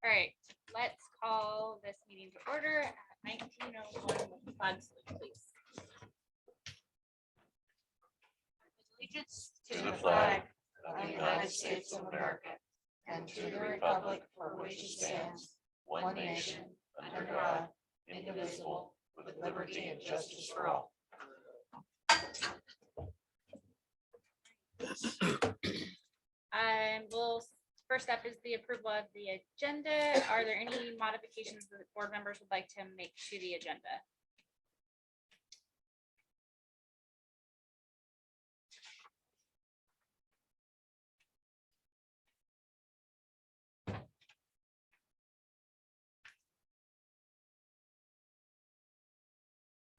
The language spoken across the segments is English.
All right, let's call this meeting to order at 19:01 with the flag salute, please. Allegiance to the flag of the United States of America and to the republic for which it stands, one nation, under God, indivisible, with liberty and justice for all. We'll, first up is the approval of the agenda. Are there any modifications that board members would like to make to the agenda?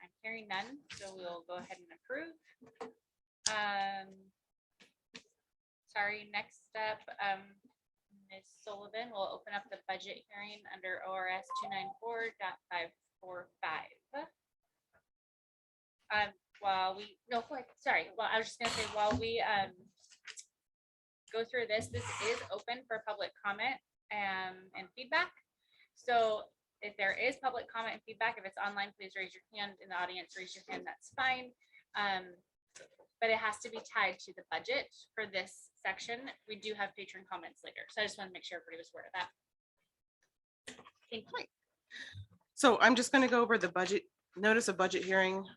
I'm hearing none, so we'll go ahead and approve. Sorry, next up, Ms. Sullivan will open up the budget hearing under ORS 294.545. While we, no, sorry, well, I was just gonna say, while we go through this is open for public comment and feedback. So if there is public comment and feedback, if it's online, please raise your hand. In the audience, raise your hand, that's fine. But it has to be tied to the budget for this section. We do have patron comments later. So I just want to make sure everybody was aware of that. Thank you. So I'm just going to go over the budget, notice of budget hearing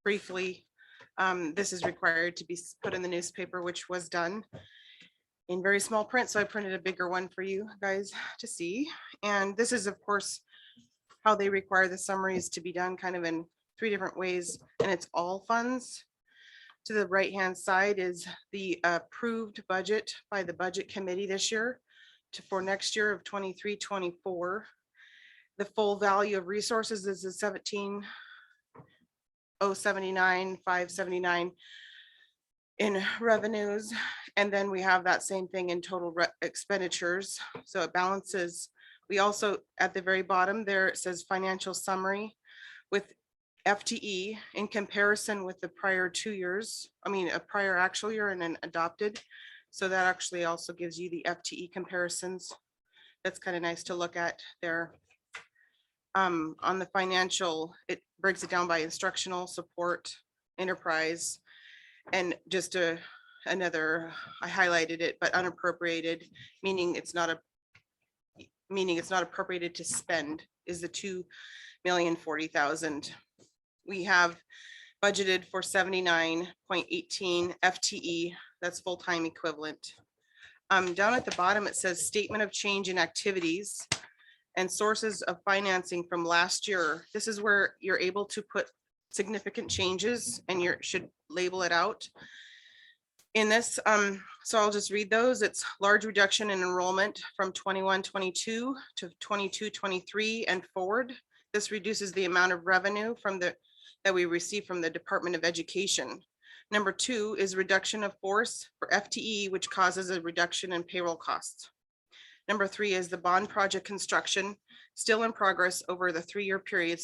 briefly. This is required to be put in the newspaper, which was done in very small print. So I printed a bigger one for you guys to see. And this is, of course, how they require the summaries to be done kind of in 3 different ways. And it's all funds. To the right-hand side is the approved budget by the budget committee this year for next year of 23-24. The full value of resources is the 17,079,579 in revenues. And then we have that same thing in total expenditures. So it balances. We also, at the very bottom there, it says financial summary with FTE in comparison with the prior 2 years. I mean, a prior actual year and then adopted. So that actually also gives you the FTE comparisons. That's kind of nice to look at there. On the financial, it breaks it down by instructional, support, enterprise, and just another, I highlighted it, but unappropriated, meaning it's not appropriated to spend, is the 2,040,000. We have budgeted for 79.18 FTE, that's full-time equivalent. Down at the bottom, it says statement of change in activities and sources of financing from last year. This is where you're able to put significant changes and you should label it out. In this, so I'll just read those. It's large reduction in enrollment from 21-22 to 22-23 and forward. This reduces the amount of revenue that we receive from the Department of Education. Number 2 is reduction of force for FTE, which causes a reduction in payroll costs. Number 3 is the bond project construction, still in progress over the 3-year period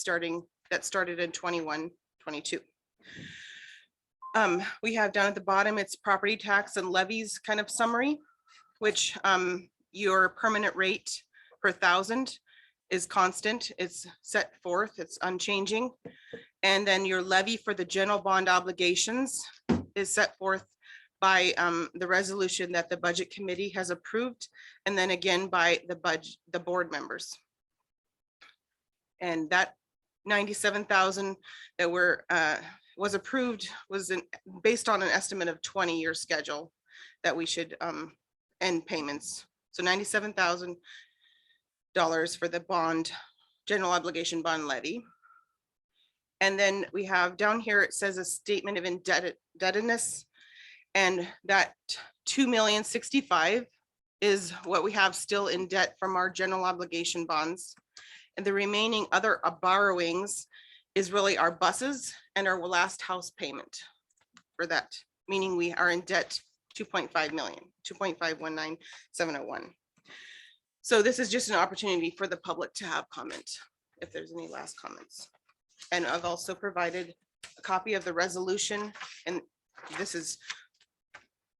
that started in 21-22. We have down at the bottom, it's property tax and levies kind of summary, which your permanent rate per 1,000 is constant. It's set forth, it's unchanging. And then your levy for the general bond obligations is set forth by the resolution that the budget committee has approved, and then again by the board members. And that 97,000 that was approved was based on an estimate of 20-year schedule that we should end payments. So $97,000 for the bond, general obligation bond levy. And then we have down here, it says a statement of indebtedness, and that 2,065,000 is what we have still in debt from our general obligation bonds. And the remaining other borrowings is really our buses and our last house payment for that, meaning we are in debt 2.5 million, 2.519701. So this is just an opportunity for the public to have comment if there's any last comments. And I've also provided a copy of the resolution, and this is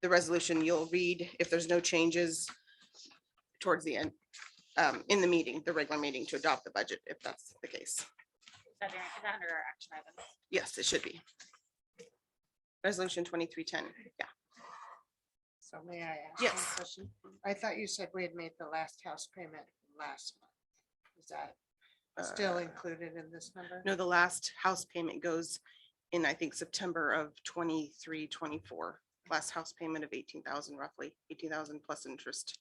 the resolution you'll read if there's no changes towards the end. in the meeting, the regular meeting, to adopt the budget, if that's the case. Is that under our action items? Yes, it should be. Resolution 2310, yeah. So may I ask Yes. one question? I thought you said we had made the last house payment last month. Is that still included in this number? No, the last house payment goes in, I think, September of 23-24. Last house payment of 18,000, roughly 18,000 plus interest.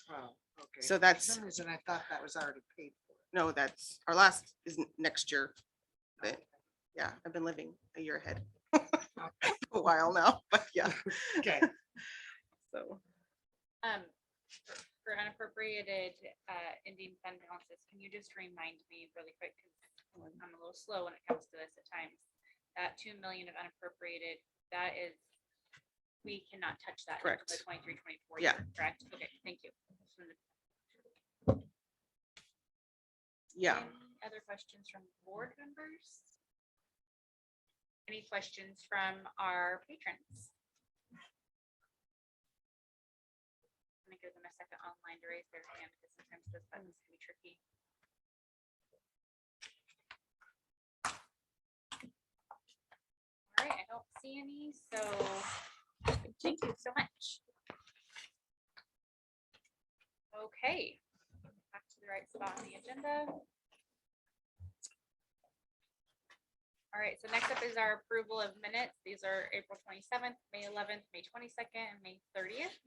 Oh, okay. So For that's, some reason I thought that was already paid for. no, that's, our last is next year. But yeah, I've been living a year ahead. A while now, but yeah. Okay. So, For unappropriated ending fund balances, can you just remind me really quick, because I'm a little slow when it comes to this at times. That 2 million of unappropriated, that is, we cannot touch that. until Correct. The 23-24 Yeah. year, correct? Okay, thank you. yeah. Any other questions from board members? Any questions from our patrons? I'm gonna give them a second online to raise their hand, because sometimes those buttons can be tricky. All right, I don't see any, so thank you so much. Okay, back to the right spot on the agenda. All right, so next up is our approval of minutes. These are April 27th, May 11th, May 22nd, and May 30th.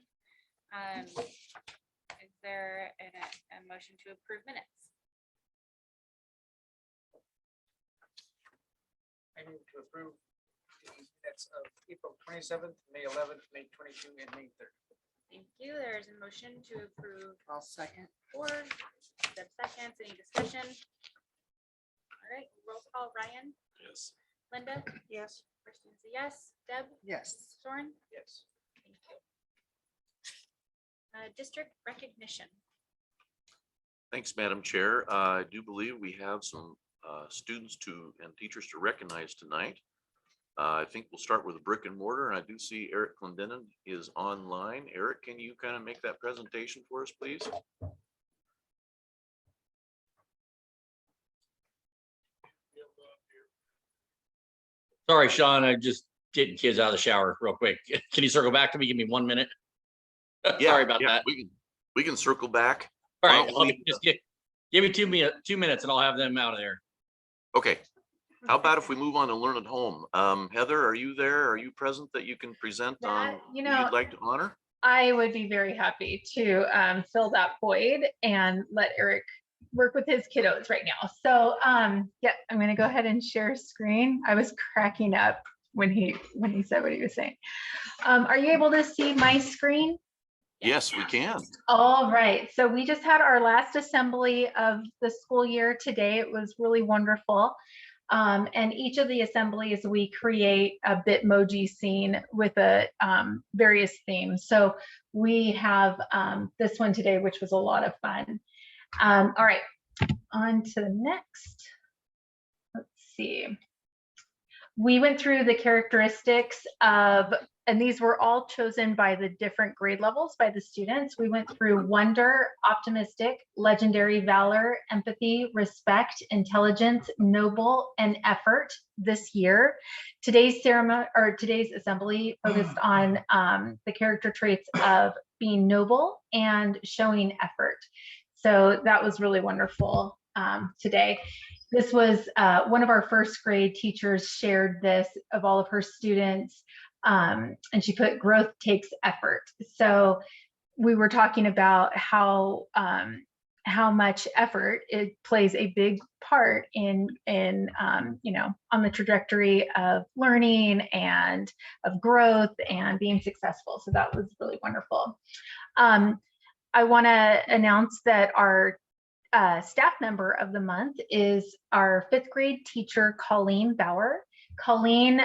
Is there a motion to approve minutes? I move to approve the minutes of April 27th, May 11th, May 22, and May 3rd. Thank you. There's a motion to approve I'll second. 4, Deb seconds. Any discussion? All right, roll call. Ryan, Yes. Linda, Yes. Kristen's a yes. Deb, Yes. Soren. Yes. Thank you. District recognition. Thanks, Madam Chair. I do believe we have some students and teachers to recognize tonight. I think we'll start with a brick and mortar, and I do see Eric Clendenin is online. Eric, can you kind of make that presentation for us, please? Sorry, Sean, I'm just getting kids out of the shower real quick. Can you circle back to me? Give me 1 minute. Sorry about that. We can circle back. All Why right, don't I'll we- just give me 2 minutes and I'll have them out of there. Okay. How about if we move on to Learn at Home? Heather, are you there? Are you present that you can present on That, who you know, you'd like to honor? I would be very happy to fill that void and let Eric work with his kiddos right now. So yeah, I'm gonna go ahead and share screen. I was cracking up when he said what he was saying. Are you able to see my screen? Yes, we can. All right, so we just had our last assembly of the school year today. It was really wonderful. And each of the assemblies, we create a Bitmoji scene with a various themes. So we have this one today, which was a lot of fun. All right, on to the next. Let's see. We went through the characteristics of, and these were all chosen by the different grade levels by the students. We went through wonder, optimistic, legendary, valor, empathy, respect, intelligence, noble, and effort this year. Today's ceremony or today's assembly focused on the character traits of being noble and showing effort. So that was really wonderful today. This was one of our first grade teachers shared this of all of her students. And she put growth takes effort. So we were talking about how much effort it plays a big part in you know, on the trajectory of learning and of growth and being successful. So that was really wonderful. I want to announce that our staff member of the month is our 5th grade teacher, Colleen Bauer. Colleen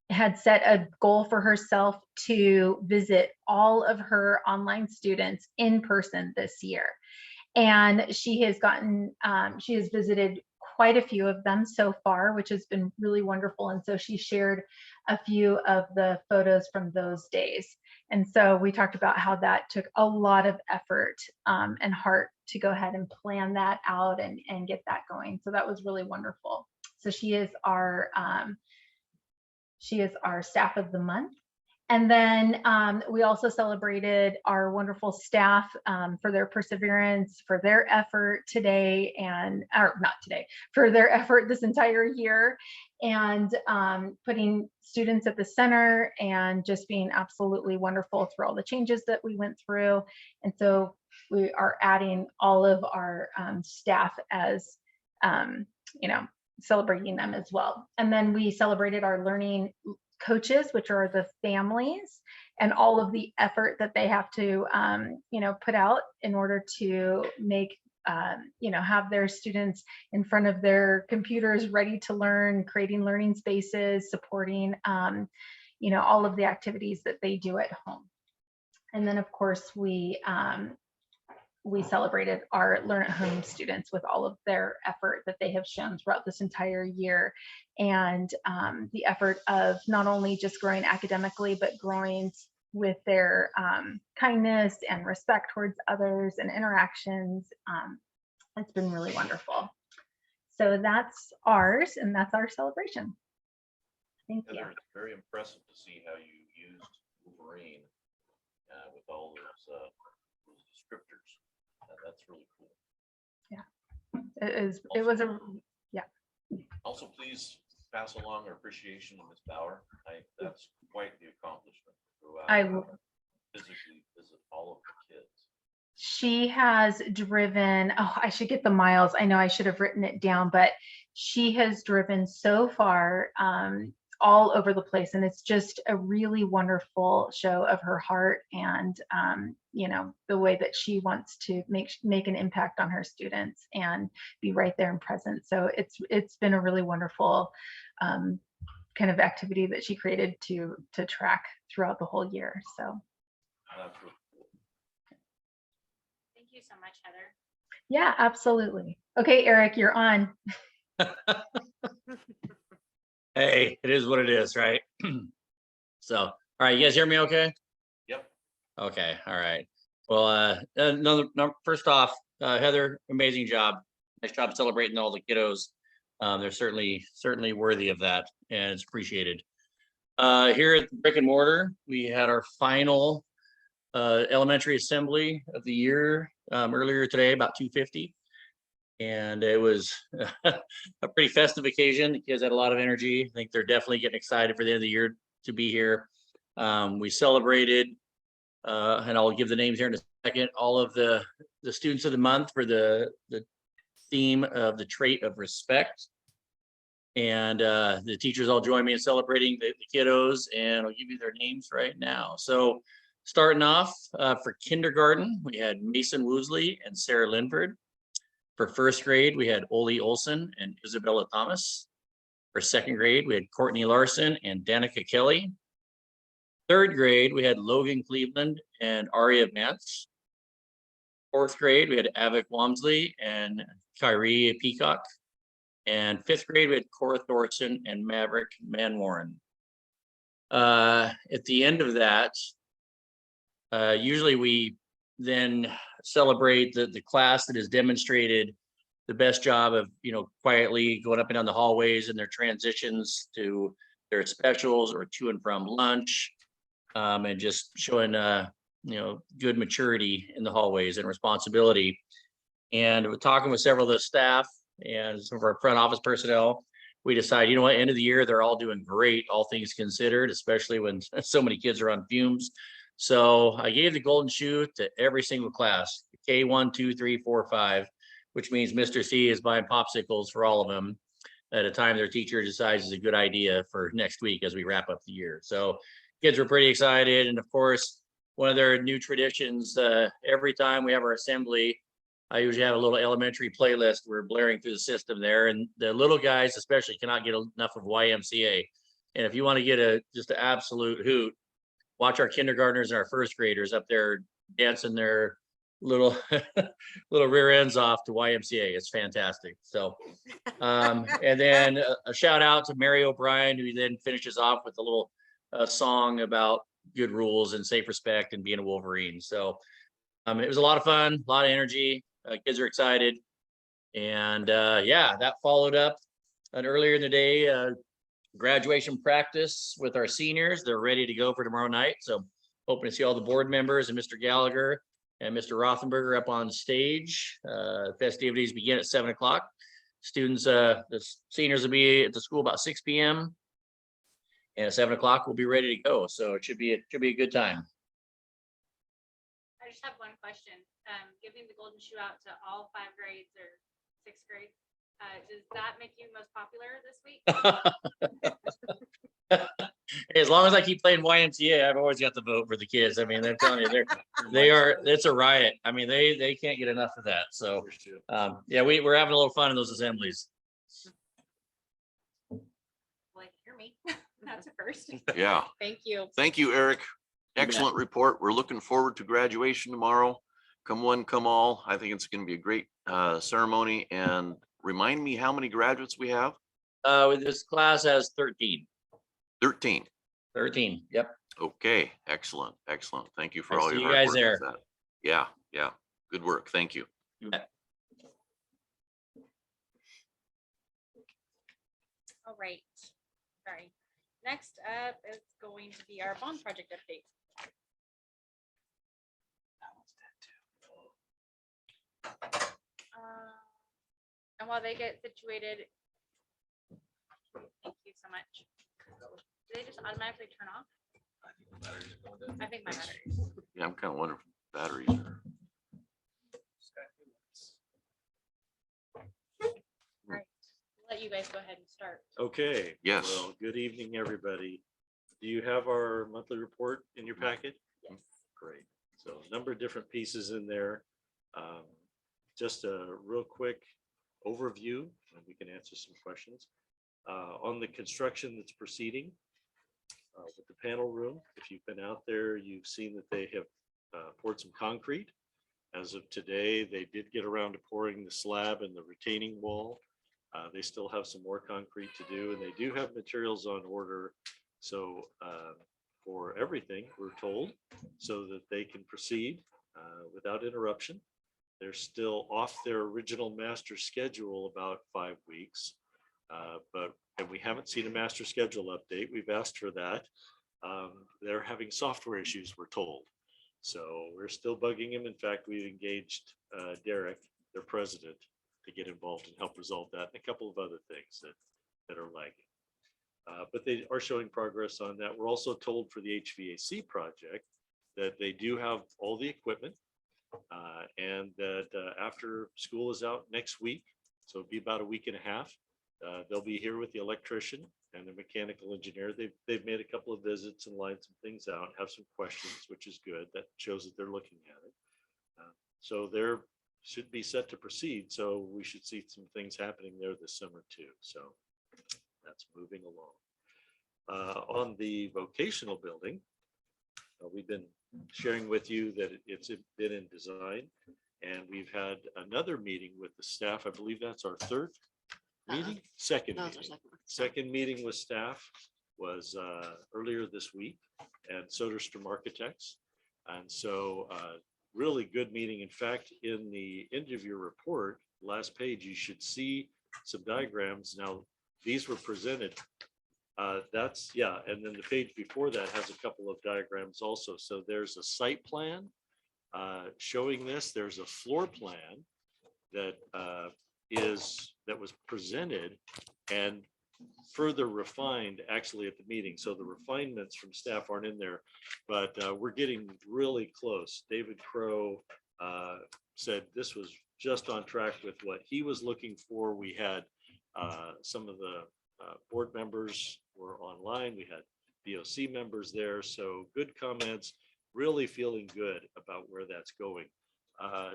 had set a goal for herself to visit all of her online students in person this year. And she has visited quite a few of them so far, which has been really wonderful. And so she shared a few of the photos from those days. And so we talked about how that took a lot of effort and heart to go ahead and plan that out and get that going. So that was really wonderful. So she is our staff of the month. And then we also celebrated our wonderful staff for their perseverance, for their effort today, or not today, for their effort this entire year, and putting students at the center and just being absolutely wonderful through all the changes that we went through. And so we are adding all of our staff as, celebrating them as well. And then we celebrated our learning coaches, which are the families, and all of the effort that they have to put out in order to make have their students in front of their computers ready to learn, creating learning spaces, supporting all of the activities that they do at home. And then of course we celebrated our Learn at Home students with all of their effort that they have shown throughout this entire year, and the effort of not only just growing academically, but growing with their kindness and respect towards others and interactions. It's been really wonderful. So that's ours, and that's our celebration. Thank you. Heather, it's very impressive to see how you used Wolverine with all those descriptors. That's really cool. It was a Also, please pass along our appreciation to Ms. Bauer. That's quite the accomplishment to go out I and will. physically visit all of the kids. She has driven, I should get the miles. I know I should have written it down, but she has driven so far all over the place. And it's just a really wonderful show of her heart and, the way that she wants to make an impact on her students and be right there and present. So it's been a really wonderful kind of activity that she created to track throughout the whole year. So. That's really cool. Thank you so much, Heather. Yeah, absolutely. Okay, Eric, you're on. Hey, it is what it is, right? So, all right, you guys hear me okay? Yep. Okay, all right. Well, first off, Heather, amazing job. Nice job celebrating all the kiddos. They're certainly worthy of that, and it's appreciated. Here at Brick and Mortar, we had our final elementary assembly of the year earlier today, about 2:50. And it was a pretty festive occasion. The kids had a lot of energy. I think they're definitely getting excited for the end of the year to be here. We celebrated, and I'll give the names here in a second, all of the students of the month for the theme of the trait of respect. And the teachers all join me in celebrating the kiddos, and I'll give you their names right now. So starting off for kindergarten, we had Mason Woosley and Sarah Linford. For first grade, we had Oli Olson and Isabella Thomas. For second grade, we had Courtney Larson and Danica Kelly. Third grade, we had Logan Cleveland and Aria Mance. Fourth grade, we had Avik Wamsley and Kyrie Peacock. And fifth grade, we had Cora Thorson and Maverick Manwarren. At the end of that, usually we then celebrate the class that has demonstrated the best job of, quietly going up and down the hallways and their transitions to their specials or to and from lunch, and just showing, good maturity in the hallways and responsibility. And we're talking with several of the staff and some of our front office personnel. We decided, end of the year, they're all doing great, all things considered, especially when so many kids are on fumes. So I gave the golden shoe to every single class, K1, 2, 3, 4, 5, which means Mr. C is buying popsicles for all of them at a time their teacher decides is a good idea for next week as we wrap up the year. So kids were pretty excited. And of course, one of their new traditions, every time we have our assembly, I usually have a little elementary playlist. We're blaring through the system there, and the little guys especially cannot get enough of YMCA. And if you want to get just an absolute hoot, watch our kindergartners and our first graders up there dancing their little rear ends off to YMCA. It's fantastic. So, and then a shout out to Mary O'Brien, who then finishes off with a little song about good rules and safe respect and being a Wolverine. So it was a lot of fun, a lot of energy. Kids are excited. And yeah, that followed up earlier in the day, graduation practice with our seniors. They're ready to go for tomorrow night. So hoping to see all the board members and Mr. Gallagher and Mr. Rothenberger up on stage. Festivities begin at 7 o'clock. Students, the seniors will be at the school about 6 p.m. And at 7 o'clock, we'll be ready to go. So it should be a good time. I just have one question. Giving the golden shoe out to all 5 grades or 6th grade, does that make you most popular this week? As long as I keep playing YMCA, I've always got the vote for the kids. I mean, they're telling you, it's a riot. I mean, they can't get enough of that. So yeah, we're having a little fun in those assemblies. Like, hear me. That's a first. Yeah. Thank you. Thank you, Eric. bet. Excellent report. We're looking forward to graduation tomorrow. Come one, come all. I think it's going to be a great ceremony. And remind me how many graduates we have? This class has 13. 13. 13. Yep. Okay, excellent, excellent. Thank you for I all see your you hard guys work there. with that. Yeah, yeah. Good work. Thank you. You bet. All right. Sorry. Next up is going to be our bond project update. And while they get situated, thank you so much. Do they just automatically turn off? I think my batteries. Yeah, I'm kind of wondering if batteries are. Right. Let you guys go ahead and start. Okay. Yes. Well, good evening, everybody. Do you have our monthly report in your packet? Yes. Great. So a number of different pieces in there. Just a real quick overview, and we can answer some questions. On the construction that's proceeding with the panel room, if you've been out there, you've seen that they have poured some concrete. As of today, they did get around to pouring the slab and the retaining wall. They still have some more concrete to do, and they do have materials on order. So for everything, we're told, so that they can proceed without interruption. They're still off their original master schedule about 5 weeks, and we haven't seen a master schedule update. We've asked for that. They're having software issues, we're told. So we're still bugging him. In fact, we've engaged Derek, their president, to get involved and help resolve that and a couple of other things that are lagging. But they are showing progress on that. We're also told for the HVAC project that they do have all the equipment and that after school is out next week, so it'll be about a week and a half, they'll be here with the electrician and the mechanical engineer. They've made a couple of visits and lined some things out, have some questions, which is good. That shows that they're looking at it. So they're should be set to proceed. So we should see some things happening there this summer too. So that's moving along. On the vocational building, we've been sharing with you that it's been in design, and we've had another meeting with the staff. I believe that's our third meeting, second meeting. Second meeting with staff was earlier this week at Soderstrom Architects. And so really good meeting. In fact, in the end of your report, last page, you should see some diagrams. Now, these were presented. That's, yeah, and then the page before that has a couple of diagrams also. So there's a site plan showing this. There's a floor plan that was presented and further refined actually at the meeting. So the refinements from staff aren't in there, but we're getting really close. David Crow said this was just on track with what he was looking for. We had some of the board members were online. We had BOC members there. So good comments, really feeling good about where that's going.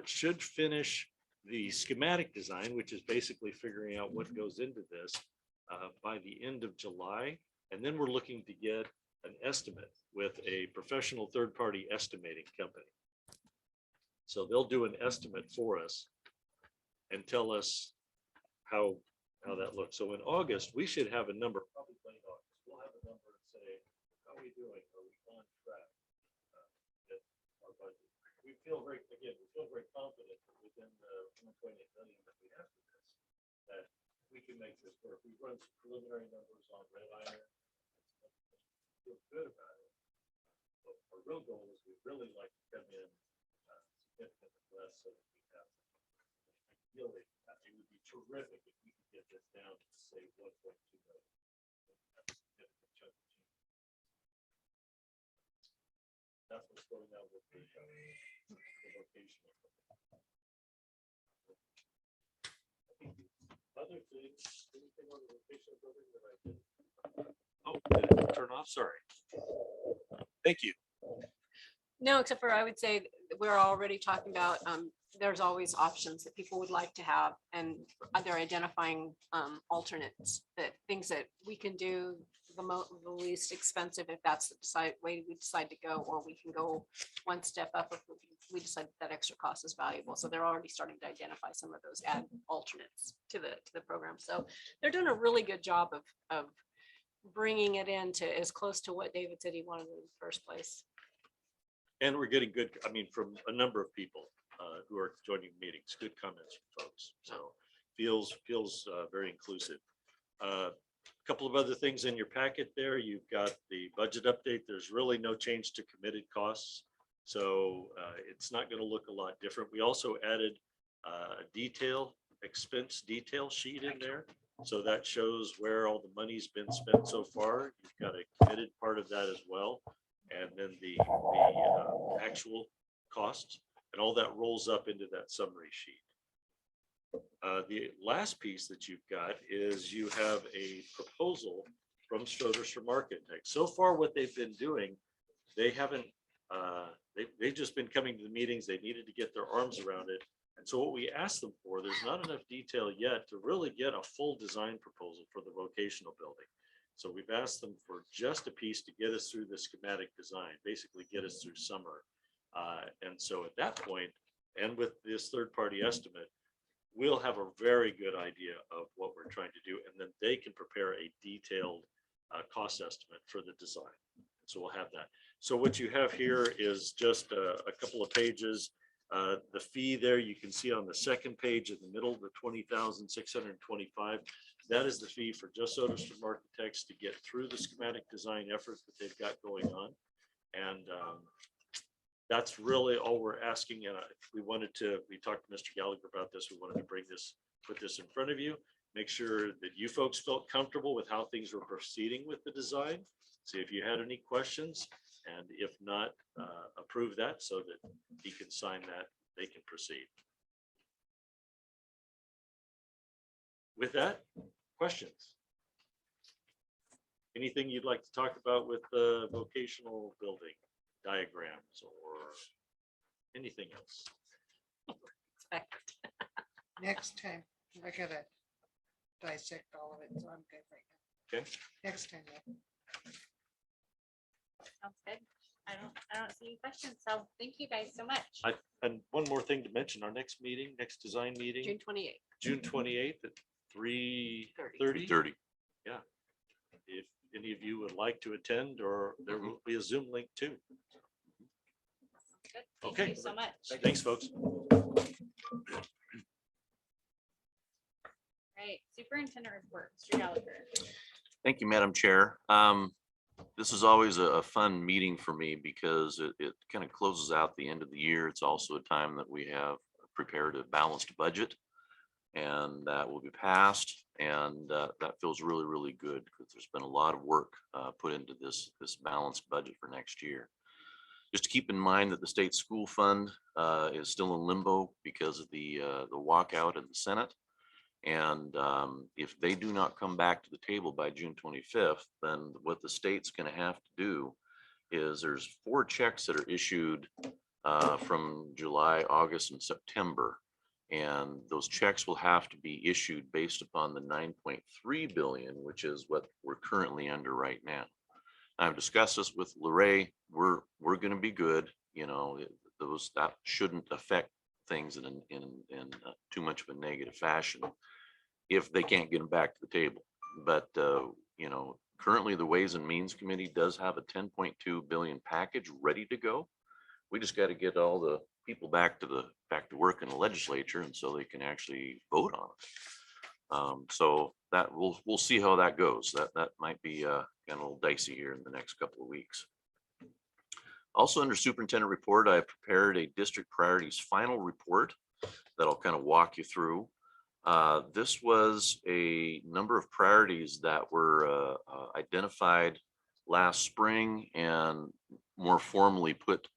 Should finish the schematic design, which is basically figuring out what goes into this by the end of July. And then we're looking to get an estimate with a professional third-party estimating company. So they'll do an estimate for us and tell us how that looks. So in August, we should have a number, probably late August, we'll have a number and say we doing? Are we on track? With our budget? We feel very, again, we feel very confident that within the 1.8 million that we have for this, that we can make this work. We've run some preliminary numbers on Red Iron. Feel good about it. But our real goal is we'd really like to come in significantly less so that we have. Ideally, it would be terrific if we could get this down to say 1.2 million. That's a significant chunk of change. That's what's going on with the vocational. I think the other things, anything on the vocational building that I did? Oh, did it turn off? Sorry. Thank you. No, except for I would say we're already talking about, there's always options that people would like to have, and they're identifying alternates, that things that we can do the least expensive if that's the way we decide to go, or we can go one step up if we decide that extra cost is valuable. So they're already starting to identify some of those add alternates to the program. So they're doing a really good job of bringing it into as close to what David said he wanted in the first place. And we're getting good, I mean, from a number of people who are joining meetings, good comments from folks. So feels very inclusive. Couple of other things in your packet there. You've got the budget update. There's really no change to committed costs. So it's not going to look a lot different. We also added a expense detail sheet in there. So that shows where all the money's been spent so far. You've got a committed part of that as well. And then the actual costs, and all that rolls up into that summary sheet. The last piece that you've got is you have a proposal from Stroderstra Architect. So far, what they've been doing, they haven't, they've just been coming to the meetings. They needed to get their arms around it. And so what we asked them for, there's not enough detail yet to really get a full design proposal for the vocational building. So we've asked them for just a piece to get us through the schematic design, basically get us through summer. And so at that point, and with this third-party estimate, we'll have a very good idea of what we're trying to do, and then they can prepare a detailed cost estimate for the design. So we'll have that. So what you have here is just a couple of pages. The fee there, you can see on the second page in the middle, the $20,625. That is the fee for just Soderstrom Architects to get through the schematic design effort that they've got going on. And that's really all we're asking. And we talked to Mr. Gallagher about this. We wanted to put this in front of you, make sure that you folks felt comfortable with how things were proceeding with the design. See if you had any questions, and if not, approve that so that he can sign that, they can proceed. With that, questions? Anything you'd like to talk about with the vocational building diagrams or anything else? Next time, I gotta dissect all of it, so I'm good right now. Okay. Next time. Yeah. Sounds good. I don't see any questions. So thank you guys so much. And one more thing to mention, our next design meeting, June 28th. June 28th at 3:30. 30. If any of you would like to attend, or there will be a Zoom link too. Good. Thank Okay. you so much. Thanks, folks. Right, superintendent report, Mr. Gallagher. Thank you, Madam Chair. This is always a fun meeting for me because it kind of closes out the end of the year. It's also a time that we have prepared a balanced budget, and that will be passed. And that feels really, really good because there's been a lot of work put into this balanced budget for next year. Just to keep in mind that the state school fund is still in limbo because of the walkout in the Senate. And if they do not come back to the table by June 25th, then what the state's going to have to do is there's 4 checks that are issued from July, August, and September. And those checks will have to be issued based upon the 9.3 billion, which is what we're currently under right now. I've discussed this with Lorraine. We're going to be good. You know, that shouldn't affect things in too much of a negative fashion if they can't get them back to the table. but, you know, currently the Ways and Means Committee does have a 10.2 billion package ready to go. We just got to get all the people back to work in the legislature, and so they can actually vote on it. So that we'll see how that goes. That might be kind of a little dicey here in the next couple of weeks. Also, under superintendent report, I prepared a district priorities final report that I'll kind of walk you through. This was a number of priorities that were identified last spring and more formally put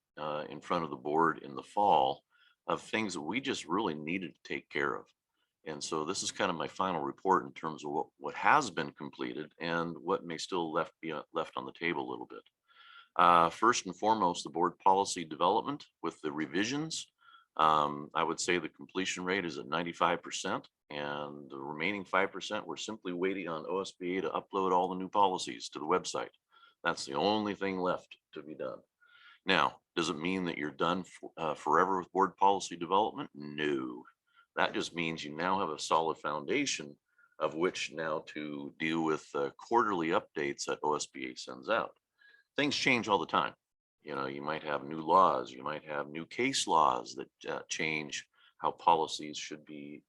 in front of the board in the fall, of things that we just really needed to take care of. And so this is kind of my final report in terms of what has been completed and what may still be left on the table a little bit. First and foremost, the board policy development with the revisions. I would say the completion rate is at 95%, and the remaining 5%, we're simply waiting on OSBA to upload all the new policies to the website. That's the only thing left to be done. Now, does it mean that you're done forever with board policy development? No. That just means you now have a solid foundation of which now to deal with quarterly updates that OSBA sends out. Things change all the time. You know, you might have new laws, you might have new case laws that change how policies should be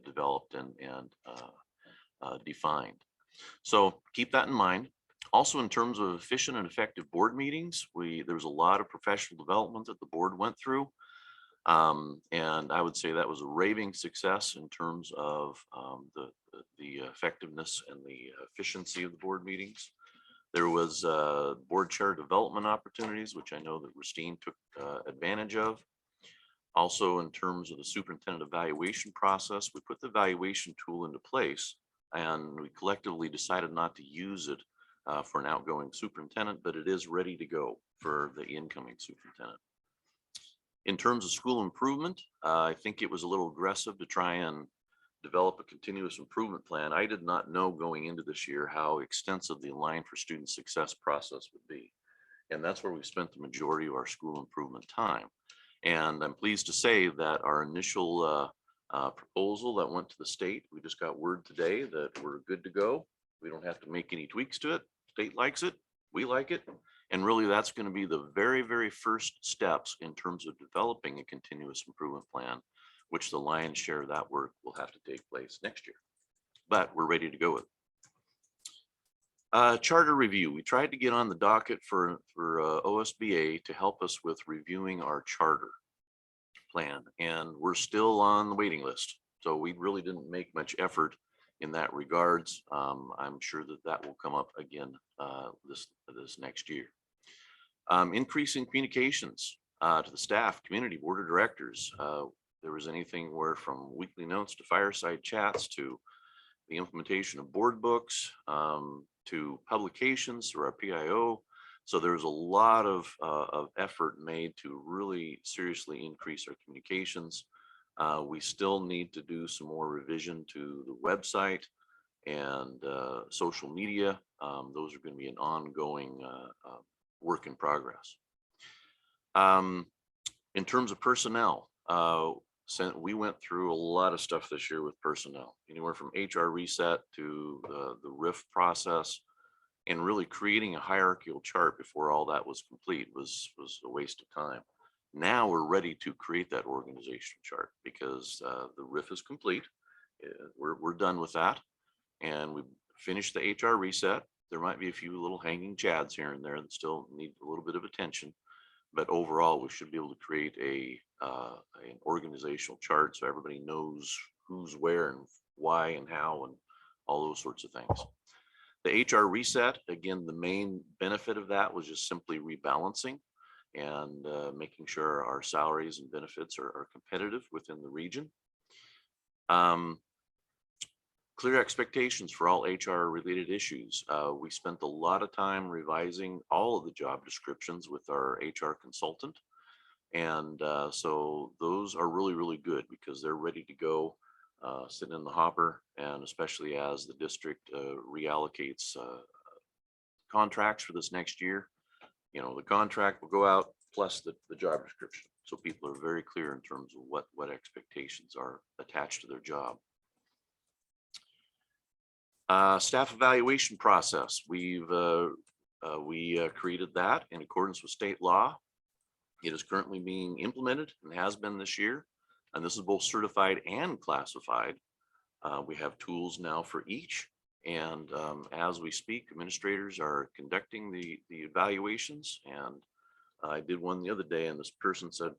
developed and defined. So keep that in mind. Also, in terms of efficient and effective board meetings, there was a lot of professional development that the board went through. And I would say that was a raving success in terms of the effectiveness and the efficiency of the board meetings. There was board chair development opportunities, which I know that Rustine took advantage of. Also, in terms of the superintendent evaluation process, we put the evaluation tool into place, and we collectively decided not to use it for an outgoing superintendent, but it is ready to go for the incoming superintendent. In terms of school improvement, I think it was a little aggressive to try and develop a continuous improvement plan. I did not know going into this year how extensive the Align for Student Success process would be. And that's where we spent the majority of our school improvement time. And I'm pleased to say that our initial proposal that went to the state, we just got word today that we're good to go. We don't have to make any tweaks to it. State likes it, we like it. And really that's going to be the very, very first steps in terms of developing a continuous improvement plan, which the lion's share of that work will have to take place next year. But we're ready to go with it. Charter review. We tried to get on the docket for OSBA to help us with reviewing our charter plan, and we're still on the waiting list. So we really didn't make much effort in that regards. I'm sure that will come up again this next year. Increasing communications to the staff, community, board of directors. There was anything where from weekly notes to fireside chats to the implementation of board books to publications through our PIO. So there's a lot of effort made to really seriously increase our communications. We still need to do some more revision to the website and social media. Those are going to be an ongoing work in progress. In terms of personnel, we went through a lot of stuff this year with personnel, anywhere from HR reset to the RIF process, and really creating a hierarchical chart before all that was complete was a waste of time. Now we're ready to create that organizational chart because the RIF is complete. We're done with that, and we finished the HR reset. There might be a few little hanging chads here and there that still need a little bit of attention, but overall we should be able to create an organizational chart so everybody knows who's where and why and how and all those sorts of things. The HR reset, again, the main benefit of that was just simply rebalancing and making sure our salaries and benefits are competitive within the region. Clear expectations for all HR related issues. We spent a lot of time revising all of the job descriptions with our HR consultant. And so those are really, really good because they're ready to go, sitting in the hopper, and especially as the district reallocates contracts for this next year. You know, the contract will go out plus the job description. So people are very clear in terms of what expectations are attached to their job. Staff evaluation process. We created that in accordance with state law. It is currently being implemented and has been this year. And this is both certified and classified. We have tools now for each. And as we speak, administrators are conducting the evaluations. And I did one the other day and this person said,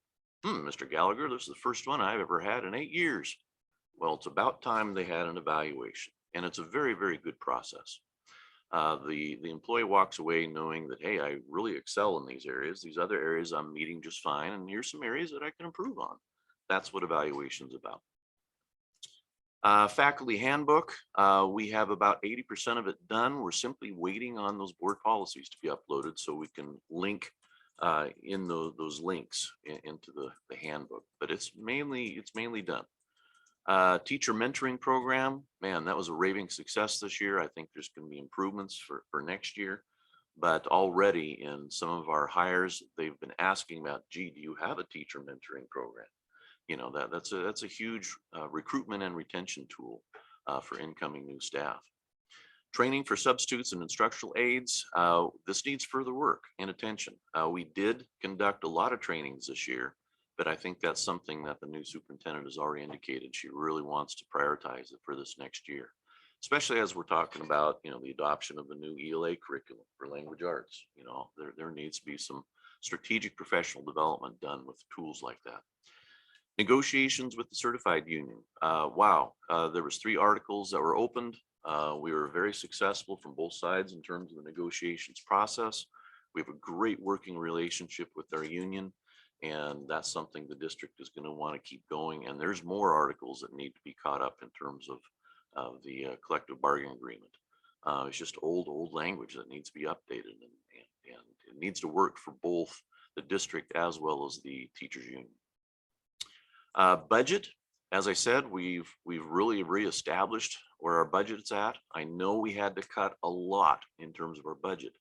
Mr. Gallagher, this is the first one I've ever had in 8 years. Well, it's about time they had an evaluation. And it's a very, very good process. The employee walks away knowing that, hey, I really excel in these areas. These other areas I'm meeting just fine. And here's some areas that I can improve on. That's what evaluation is about. Faculty handbook, we have about 80% of it done. We're simply waiting on those board policies to be uploaded so we can link in those links into the handbook. But it's mainly done. Teacher mentoring program, man, that was a raving success this year. I think there's going to be improvements for next year. But already in some of our hires, they've been asking about, gee, do you have a teacher mentoring program? You know, that's a huge recruitment and retention tool for incoming new staff. Training for substitutes and instructional aides. This needs further work and attention. We did conduct a lot of trainings this year, but I think that's something that the new superintendent has already indicated. She really wants to prioritize it for this next year, especially as we're talking about, you know, the adoption of the new ELA curriculum for language arts. You know, there needs to be some strategic professional development done with tools like that. Negotiations with the certified union. Wow, there was 3 articles that were opened. We were very successful from both sides in terms of the negotiations process. We have a great working relationship with our union, and that's something the district is going to want to keep going. And there's more articles that need to be caught up in terms of the collective bargaining agreement. It's just old language that needs to be updated, and it needs to work for both the district as well as the teachers union. Budget, as I said, we've really reestablished where our budget's at. I know we had to cut a lot in terms of our budget,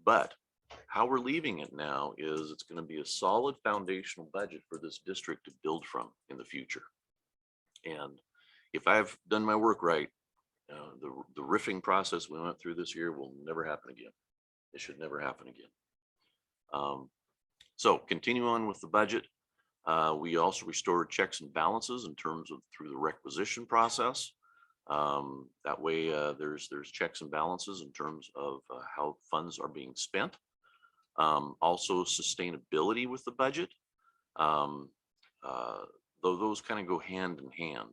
but how we're leaving it now is it's going to be a solid foundational budget for this district to build from in the future. And if I've done my work right, the riffing process we went through this year will never happen again. It should never happen again. So continue on with the budget. We also restored checks and balances in terms of through the requisition process. That way there's checks and balances in terms of how funds are being spent. Also sustainability with the budget. Though those kind of go hand in hand.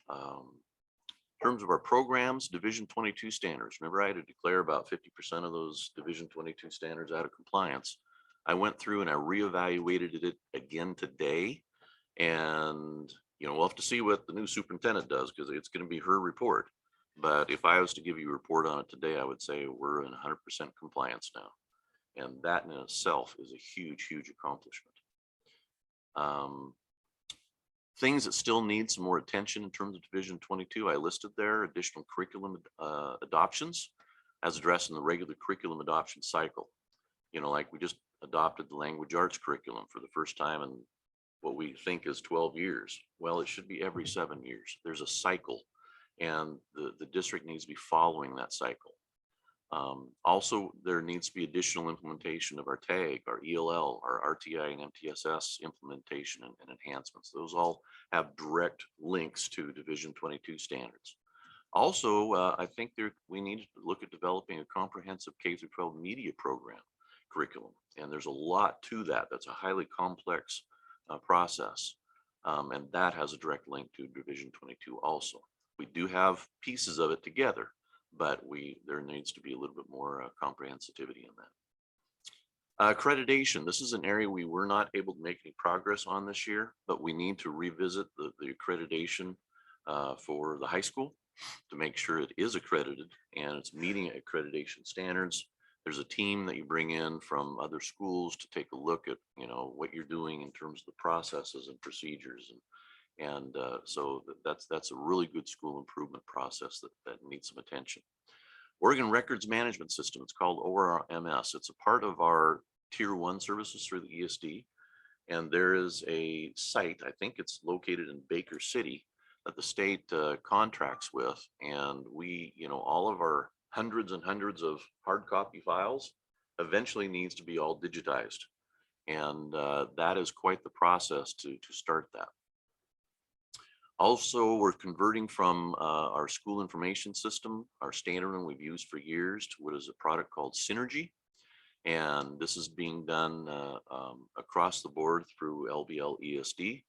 In terms of our programs, Division 22 standards. Remember, I had to declare about 50% of those Division 22 standards out of compliance. I went through and I reevaluated it again today. And, you know, we'll have to see what the new superintendent does because it's going to be her report. But if I was to give you a report on it today, I would say we're in 100% compliance now. And that in itself is a huge, huge accomplishment. Things that still need some more attention in terms of Division 22, I listed there, additional curriculum adoptions as addressed in the regular curriculum adoption cycle. You know, like we just adopted the language arts curriculum for the first time in what we think is 12 years. Well, it should be every 7 years. There's a cycle, and the district needs to be following that cycle. Also, there needs to be additional implementation of our TAG, our ELL, our RTI and MTSS implementation and enhancements. Those all have direct links to Division 22 standards. Also, I think we need to look at developing a comprehensive K-12 media program curriculum. And there's a lot to that. That's a highly complex process. And that has a direct link to Division 22 also. We do have pieces of it together, but there needs to be a little bit more comprehensivity in that. Accreditation. This is an area we were not able to make any progress on this year, but we need to revisit the accreditation for the high school to make sure it is accredited and it's meeting accreditation standards. There's a team that you bring in from other schools to take a look at, you know, what you're doing in terms of the processes and procedures. And so that's a really good school improvement process that needs some attention. Oregon Records Management System, it's called ORMS. It's a part of our Tier 1 services through the ESD. And there is a site, I think it's located in Baker City, that the state contracts with. And we, all of our hundreds and hundreds of hard copy files eventually needs to be all digitized. And that is quite the process to start that. Also, we're converting from our school information system, our standard one we've used for years, to what is a product called Synergy. And this is being done across the board through LBL ESD.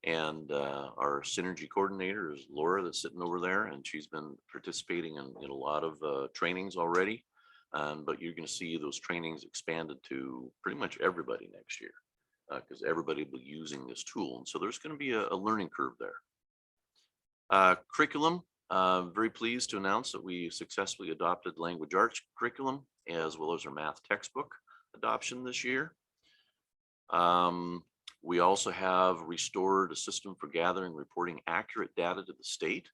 And our Synergy coordinator is Laura, that's sitting over there, and she's been participating in a lot of trainings already. But you're going to see those trainings expanded to pretty much everybody next year, because everybody will be using this tool. And so there's going to be a learning curve there. Curriculum, very pleased to announce that we successfully adopted language arts curriculum as well as our math textbook adoption this year. We also have restored a system for gathering and reporting accurate data to the state.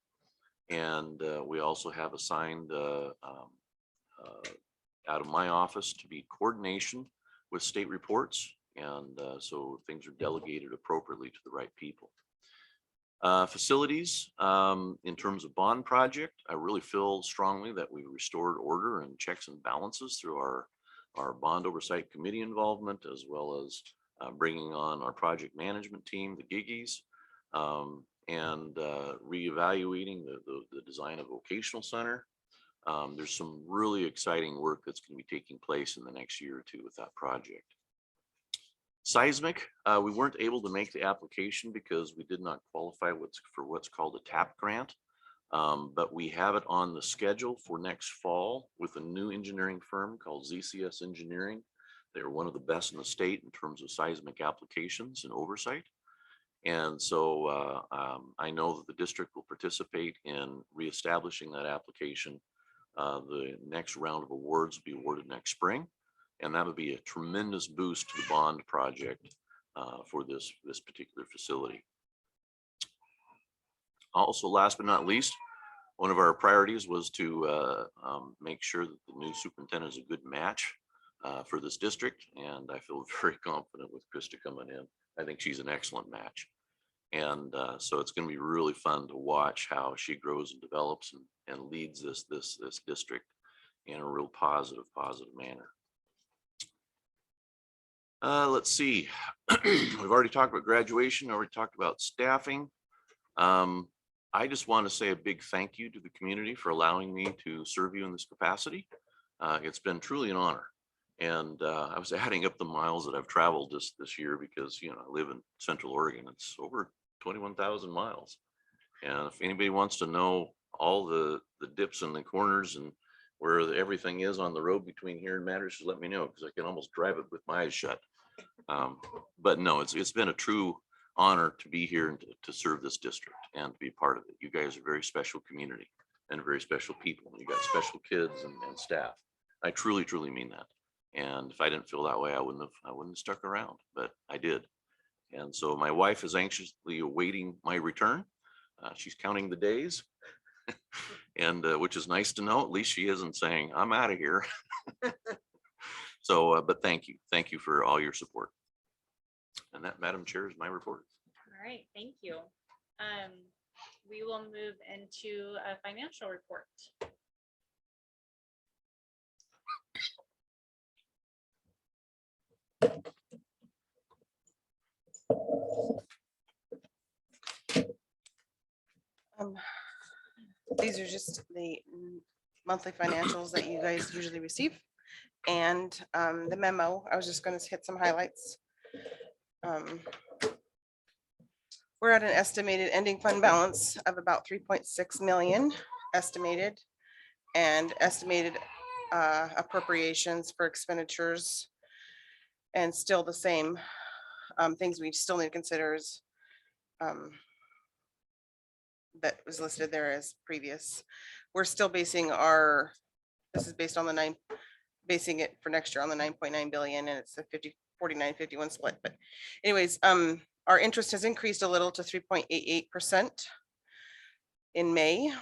And we also have assigned out of my office to be coordination with state reports. And so things are delegated appropriately to the right people. Facilities, in terms of bond project, I really feel strongly that we restored order and checks and balances through our bond oversight committee involvement, as well as bringing on our project management team, the Giggies, and reevaluating the design of vocational center. There's some really exciting work that's going to be taking place in the next year or two with that project. Seismic, we weren't able to make the application because we did not qualify for what's called a TAP grant, but we have it on the schedule for next fall with a new engineering firm called ZCS Engineering. They're one of the best in the state in terms of seismic applications and oversight. And so I know that the district will participate in reestablishing that application. The next round of awards will be awarded next spring. And that would be a tremendous boost to the bond project for this particular facility. Also, last but not least, one of our priorities was to make sure that the new superintendent is a good match for this district. And I feel very confident with Krista coming in. I think she's an excellent match. And so it's going to be really fun to watch how she grows and develops and leads this district in a real positive manner. Let's see. We've already talked about graduation, already talked about staffing. I just want to say a big thank you to the community for allowing me to serve you in this capacity. It's been truly an honor. And I was adding up the miles that I've traveled this year because, I live in Central Oregon. It's over 21,000 miles. And if anybody wants to know all the dips and the corners and where everything is on the road between here and Matters, just let me know, because I can almost drive it with my eyes shut. But no, it's been a true honor to be here and to serve this district and to be part of it. You guys are a very special community and very special people. You got special kids and staff. I truly mean that. And if I didn't feel that way, I wouldn't have stuck around, but I did. And so my wife is anxiously awaiting my return. She's counting the days. And which is nice to know. At least she isn't saying I'm out of here. So, but thank you for all your support. And that, Madam Chair, is my report. All right, thank you. We will move into a financial report. These are just the monthly financials that you guys usually receive. And the memo, I was just going to hit some highlights. We're at an estimated ending fund balance of about 3.6 million estimated, and estimated appropriations for expenditures. And still the same things we still need to consider is that was listed there as previous. We're still basing this is based on basing it for next year on the 9.9 billion, and it's a 49-51 split. But anyways, our interest has increased a little to 3.88% in May.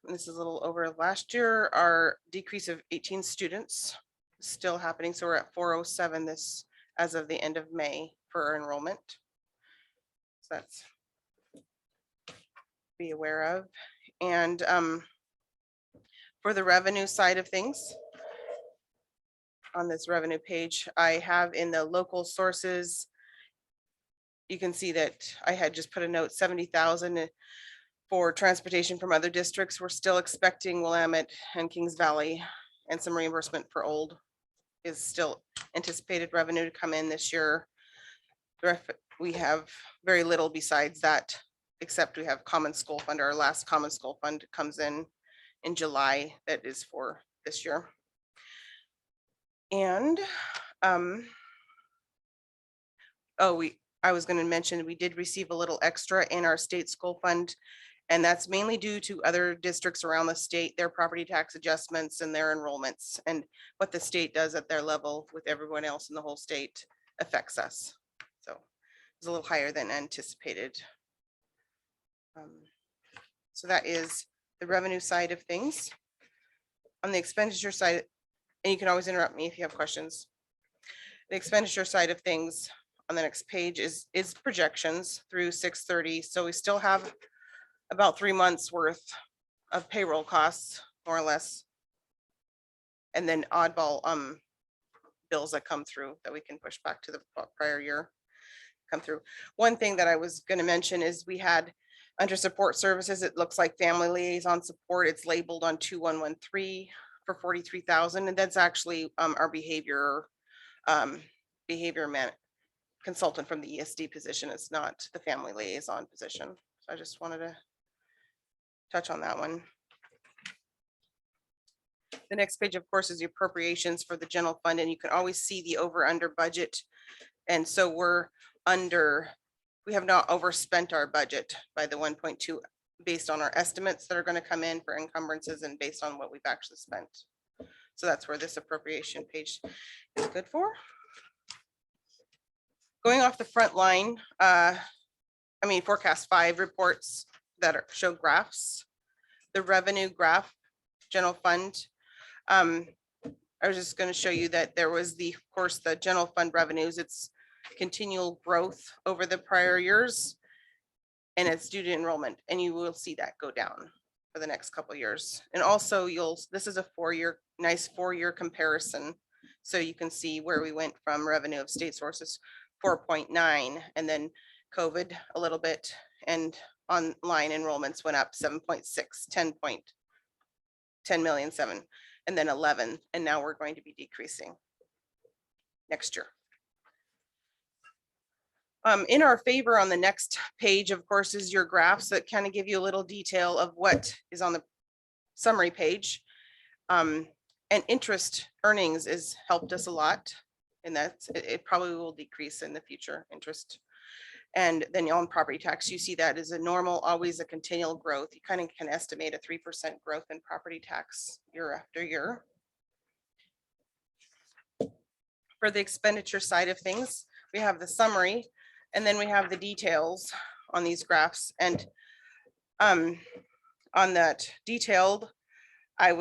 And this is a little over last year. Our decrease of 18 students is still happening. So we're at 407 as of the end of May for our enrollment. So that's be aware of. And for the revenue side of things, on this revenue page, I have in the local sources, you can see that I had just put a note, 70,000 for transportation from other districts. We're still expecting Willamette and Kings Valley, and some reimbursement for Old is still anticipated revenue to come in this year. We have very little besides that, except we have common school fund. Our last common school fund comes in July. That is for this year. And I was going to mention, we did receive a little extra in our state school fund, and that's mainly due to other districts around the state, their property tax adjustments and their enrollments, and what the state does at their level with everyone else in the whole state affects us. So it's a little higher than anticipated. So that is the revenue side of things. On the expenditure side, and you can always interrupt me if you have questions. The expenditure side of things on the next page is projections through 6/30. So we still have about 3 months worth of payroll costs, more or less. And then oddball bills that come through that we can push back to the prior year come through. One thing that I was going to mention is we had under support services, it looks like family liaison support. It's labeled on 2113 for 43,000, and that's actually our behavior consultant from the ESD position. It's not the family liaison position. So I just wanted to touch on that one. The next page, of course, is the appropriations for the general fund, and you can always see the over under budget. And so we have not overspent our budget by the 1.2 based on our estimates that are going to come in for encumbrances and based on what we've actually spent. So that's where this appropriation page is good for. Going off the front line, forecast 5 reports that show graphs. The revenue graph, general fund. I was just going to show you that there was of course, the general fund revenues. It's continual growth over the prior years, and it's due to enrollment, and you will see that go down for the next couple of years. And also this is a nice 4-year comparison. So you can see where we went from revenue of state sources 4.9, and then COVID a little bit, and online enrollments went up 7.6, 10 million, 7, and then 11. And now we're going to be decreasing next year. In our favor on the next page, of course, is your graphs that kind of give you a little detail of what is on the summary page. And interest earnings has helped us a lot, and it probably will decrease in the future, interest. And then on property tax, you see that is a normal, always a continual growth. You kind of can estimate a 3% growth in property tax year after year. For the expenditure side of things, we have the summary, and then we have the details on these graphs. And on that detailed, I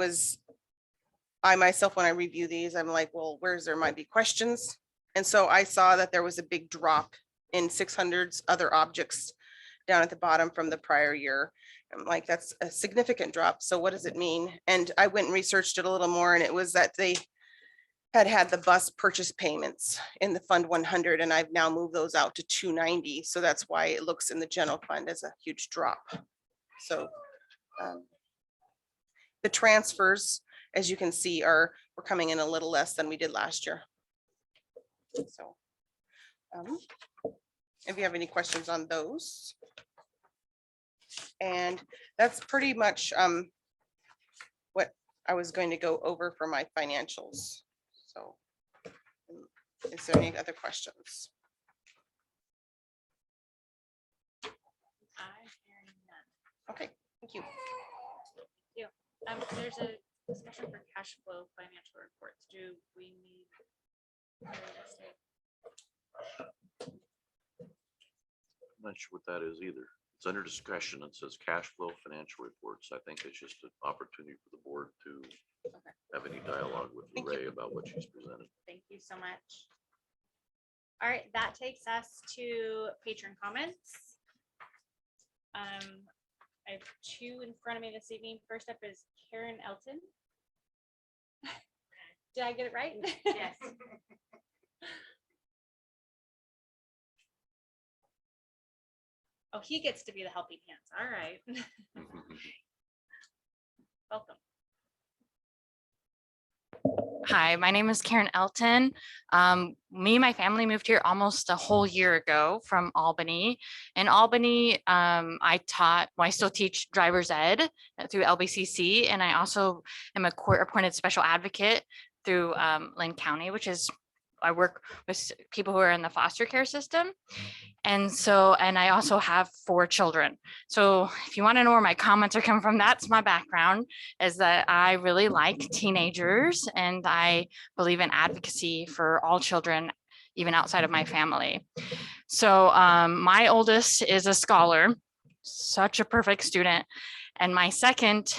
myself, when I review these, I'm like, well, there might be questions. And so I saw that there was a big drop in 600s other objects down at the bottom from the prior year. I'm like, that's a significant drop. So what does it mean? And I went and researched it a little more, and it was that they had the bus purchase payments in the fund 100, and I've now moved those out to 290. So that's why it looks in the general fund as a huge drop. So the transfers, as you can see, we're coming in a little less than we did last year. So if you have any questions on those. And that's pretty much what I was going to go over for my financials. So is there any other questions? I hear none. Okay, thank you. There's a discussion for cash flow financial reports. Do we need? I'm not sure what that is either. It's under discussion. It says cash flow financial reports. I think it's just an opportunity for the board to have any dialogue with Thank Ray you. about what she's presented. Thank you so much. All right, that takes us to patron comments. I have two in front of me this evening. First up is Karen Elton. Did I get it right? Yes. Oh, he gets to be the helping hands. All right. Welcome. Hi, my name is Karen Elton. Me and my family moved here almost a whole year ago from Albany. In Albany, I still teach driver's ed through LBCC, and I also am a court-appointed special advocate through Lynn County, I work with people who are in the foster care system. And I also have 4 children. So if you want to know where my comments are coming from, that's my background, is that I really like teenagers and I believe in advocacy for all children, even outside of my family. So my oldest is a scholar, such a perfect student. And my second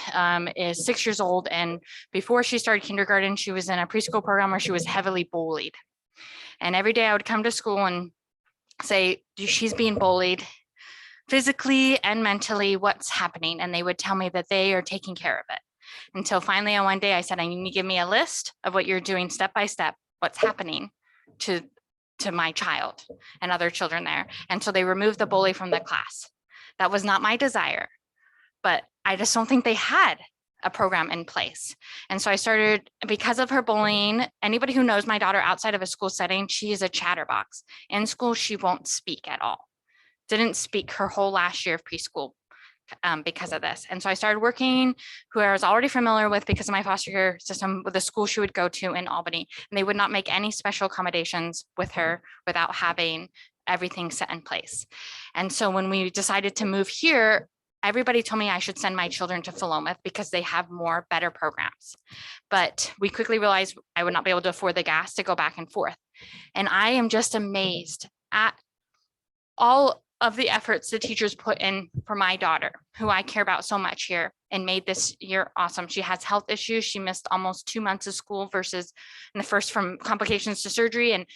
is 6 years old. And before she started kindergarten, she was in a preschool program where she was heavily bullied. And every day I would come to school and say, she's being bullied physically and mentally, what's happening? And they would tell me that they are taking care of it. Until finally on one day I said, I need you to give me a list of what you're doing step by step, what's happening to my child and other children there. And so they removed the bully from the class. That was not my desire, but I just don't think they had a program in place. And so I started, because of her bullying, anybody who knows my daughter outside of a school setting, she is a chatterbox. In school, she won't speak at all. Didn't speak her whole last year of preschool because of this. And so I started working, who I was already familiar with because of my foster care system, with the school she would go to in Albany. And they would not make any special accommodations with her without having everything set in place. And so when we decided to move here, everybody told me I should send my children to Philomath because they have better programs. But we quickly realized I would not be able to afford the gas to go back and forth. And I am just amazed at all of the efforts the teachers put in for my daughter, who I care about so much here, and made this year awesome. She has health issues. She missed almost 2 months of school versus in the first from complications to surgery. And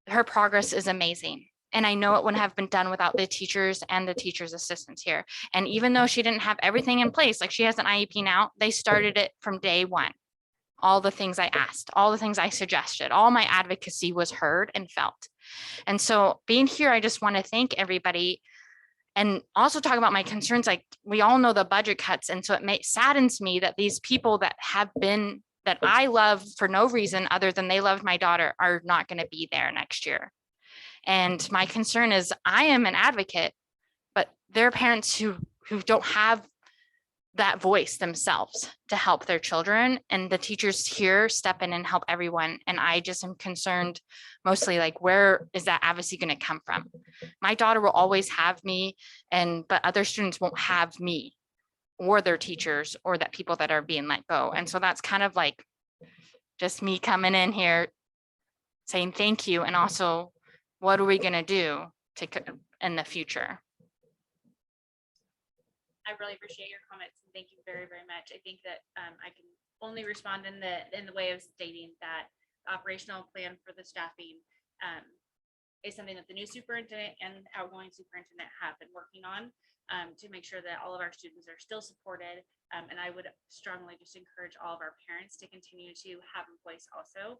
her progress is amazing. And I know it wouldn't have been done without the teachers and the teachers' assistants here. And even though she didn't have everything in place, like she has an IEP now, they started it from day one. All the things I asked, all the things I suggested, all my advocacy was heard and felt. And so being here, I just want to thank everybody and also talk about my concerns. Like, we all know the budget cuts. And so it saddens me that these people that I love for no reason other than they loved my daughter are not going to be there next year. And my concern is I am an advocate, but there are parents who don't have that voice themselves to help their children, and the teachers here step in and help everyone. And I just am concerned mostly, like, where is that advocacy going to come from? My daughter will always have me, but other students won't have me or their teachers or that people that are being let go. And so that's kind of like just me coming in here saying thank you, and also what are we going to do in the future? I really appreciate your comments and thank you very, very much. I think that I can only respond in the way of stating that the operational plan for the staffing is something that the new superintendent and outgoing superintendent have been working on to make sure that all of our students are still supported. And I would strongly just encourage all of our parents to continue to have a voice also.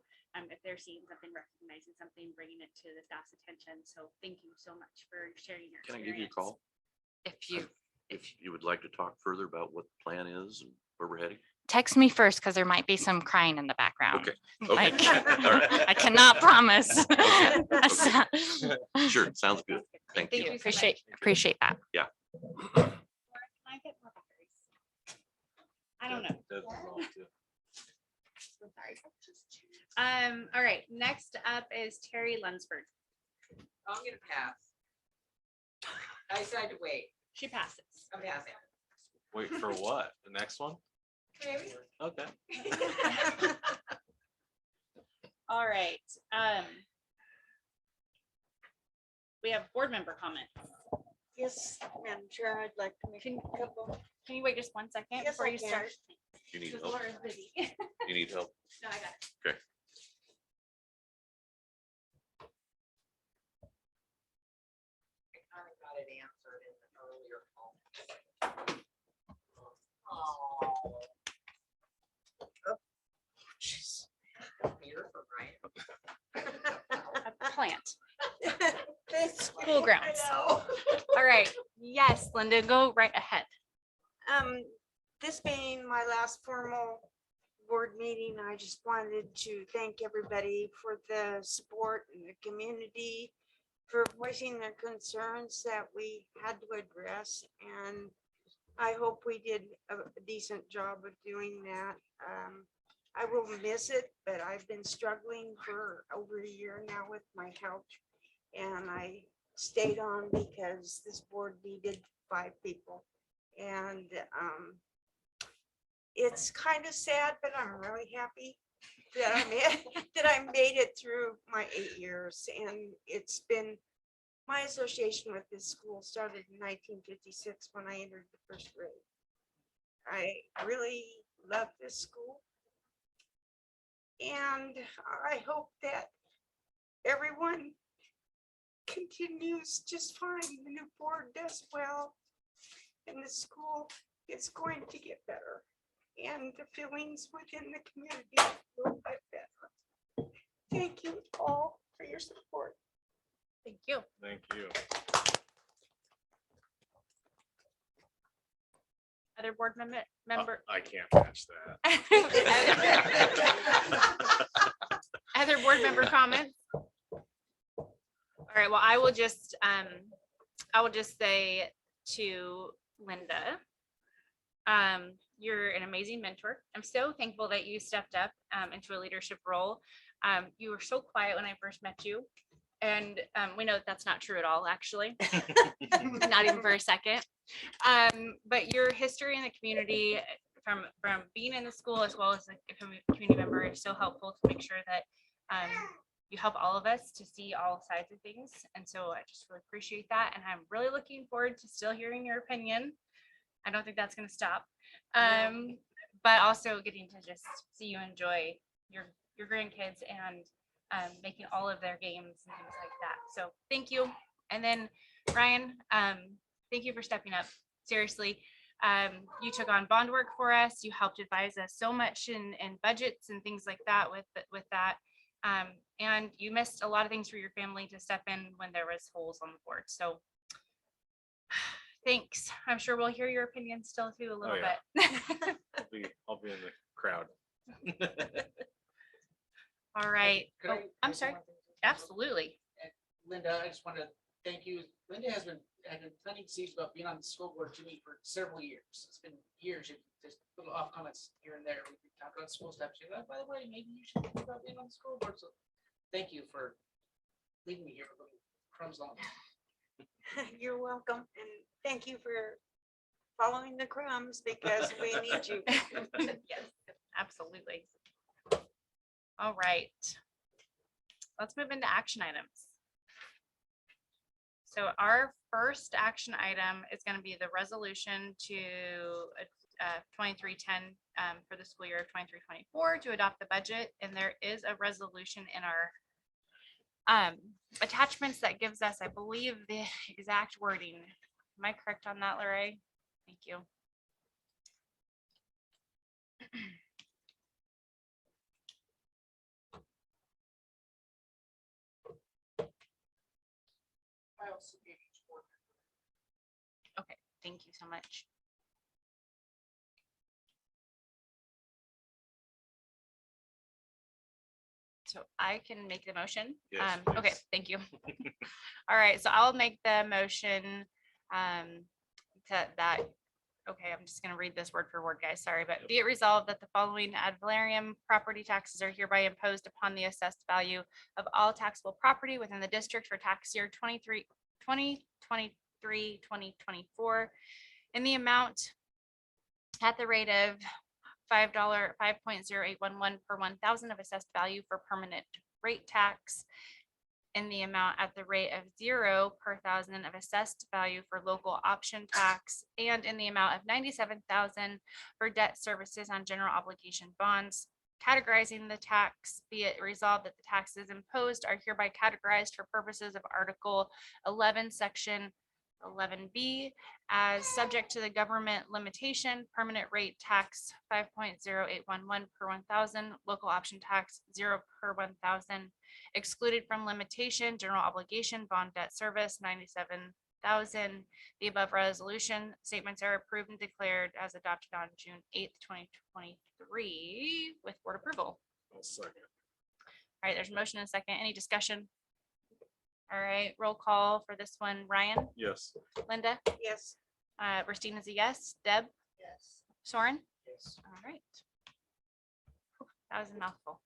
If they're seeing something, recognizing something, bringing it to the staff's attention. So thank you so much for sharing your Can I experience. give you a call? If you would like to talk further about what the plan is and where we're heading? Text me first, because there might be some crying in the background. Okay. Like, All right. I cannot promise. Okay. Sure, sounds good. Thank you. so much. Appreciate that. Yeah. Can I get more batteries? I don't know. I'm sorry. All right, next up is Terry Lunsford. I'm gonna pass. I decided to wait. She passes. I'm passing. Wait for what? The next one? Maybe. Okay. All right. We have board member comments. Yes, Madam Chair, I'd like to make a couple. Can you wait just 1 second Yes, before I you can. start? You need Because help? Laura's busy. You need help? No, I got it. Okay. I kind of got it answered in the earlier call. plant. This- School grounds. No. All right. Yes, Linda, go right ahead. This being my last formal board meeting, I just wanted to thank everybody for the support in the community, for voicing their concerns that we had to address, and I hope we did a decent job of doing that. I will miss it, but I've been struggling for over a year now with my health, and I stayed on because this board needed 5 people. And it's kind of sad, but I'm really happy that I made it through my 8 years. And it's been, my association with this school started in 1956 when I entered the 1st grade. I really love this school. And I hope that everyone continues just fine. The new board does well, and the school is going to get better, and the feelings within the community will get better. Thank you all for your support. Thank you. Thank you. Other board member. I can't match that. Other board member comments? All right, well, I will just say to Linda, you're an amazing mentor. I'm so thankful that you stepped up into a leadership role. You were so quiet when I first met you. And we know that that's not true at all, actually. Not even for a second. But your history in the community from being in the school as well as a community member is so helpful to make sure that you help all of us to see all sides of things. And so I just really appreciate that. And I'm really looking forward to still hearing your opinion. I don't think that's going to stop. But also getting to just see you enjoy your grandkids and making all of their games and things like that. So thank you. And then Ryan, thank you for stepping up. Seriously, you took on bond work for us. You helped advise us so much in budgets and things like that with that. And you missed a lot of things for your family to step in when there was holes on the board. So thanks. I'm sure we'll hear your opinion still too a little bit. I'll be in the crowd. All right. Could Oh, I I'm say sorry. one thing? Absolutely. Linda, I just want to thank you. Linda has been planting seeds about being on the school board to me for several years. It's been years, just little off comments here and there. We talk about school stuff. She's like, by the way, maybe you should think about being on the school board. So thank you for leaving me here with little crumbs on. You're welcome, and thank you for following the crumbs because we need you. Yes, absolutely. All right. Let's move into action items. So our first action item is going to be the resolution to 2310 for the school year of 23-24 to adopt the budget. And there is a resolution in our attachments that gives us, I believe, the exact wording. Am I correct on that, Larry? Thank you. Okay, thank you so much. So I can make the motion. Yes, Okay, please. thank you. All right, so I'll make the motion that, okay, I'm just gonna read this word for word, guys, sorry, but be it resolved that the following ad valorem property taxes are hereby imposed upon the assessed value of all taxable property within the district for tax year 2023-2024 in the amount at the rate of $5.0811 per 1,000 of assessed value for permanent rate tax, in the amount at the rate of 0 per 1,000 of assessed value for local option tax, and in the amount of $97,000 for debt services on general obligation bonds. Categorizing the tax, be it resolved that the taxes imposed are hereby categorized for purposes of Article 11, Section 11B as subject to the government limitation, permanent rate tax 5.0811 per 1,000, local option tax 0 per 1,000, excluded from limitation, general obligation, bond debt service 97,000. The above resolution statements are approved and declared as adopted on June 8th, 2023 with board approval. I'll second. All right, there's a motion and a second. Any discussion? All right, roll call for this one. Ryan, Yes. Linda, Yes. Christine is a yes. Deb, Yes. Soren? Yes. All right. That was a mouthful.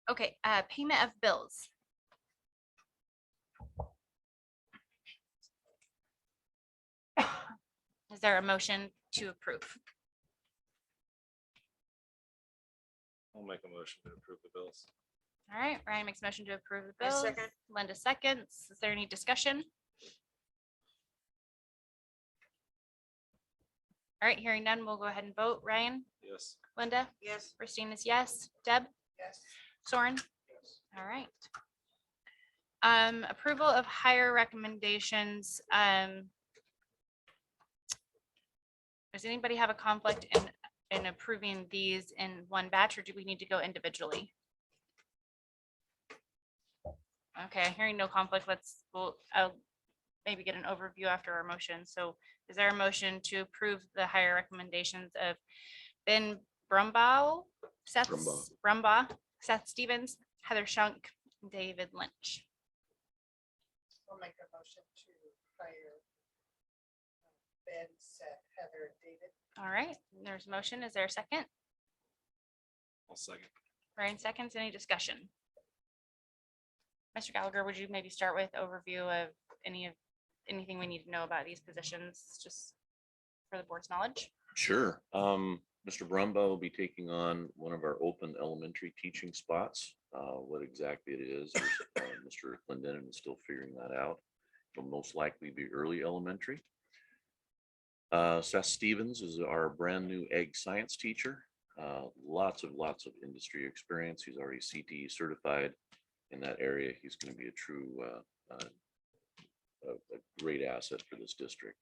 Okay, payment of bills. Is there a motion to approve? I'll make a motion to approve the bills. All right, Ryan makes a motion to approve the I bills. second. Linda seconds. Is there any discussion? All right, hearing none, we'll go ahead and vote. Ryan, Yes. Linda, Yes. Christine is yes. Deb, Yes. Soren? Yes. All right. Approval of hire recommendations. Does anybody have a conflict in approving these in one batch, or do we need to go individually? Okay, hearing no conflict, I'll maybe get an overview after our motion. So is there a motion to approve the hire recommendations of Ben Brumbaugh, Brumbaugh, Seth Stevens, Heather Shunk, and David Lynch? I'll make a motion to hire Ben, Seth, Heather, and David. All right, there's a motion. Is there a second? I'll second. Ryan seconds. Any discussion? Mr. Gallagher, would you maybe start with overview of anything we need to know about these positions, just for the board's knowledge? Sure. Mr. Brumbaugh will be taking on one of our open elementary teaching spots. What exactly it is, Mr. Clendenin is still figuring that out. It'll most likely be early elementary. Seth Stevens is our brand new ag science teacher. Lots of industry experience. He's already CTE certified in that area. He's going to be a true, a great asset for this district.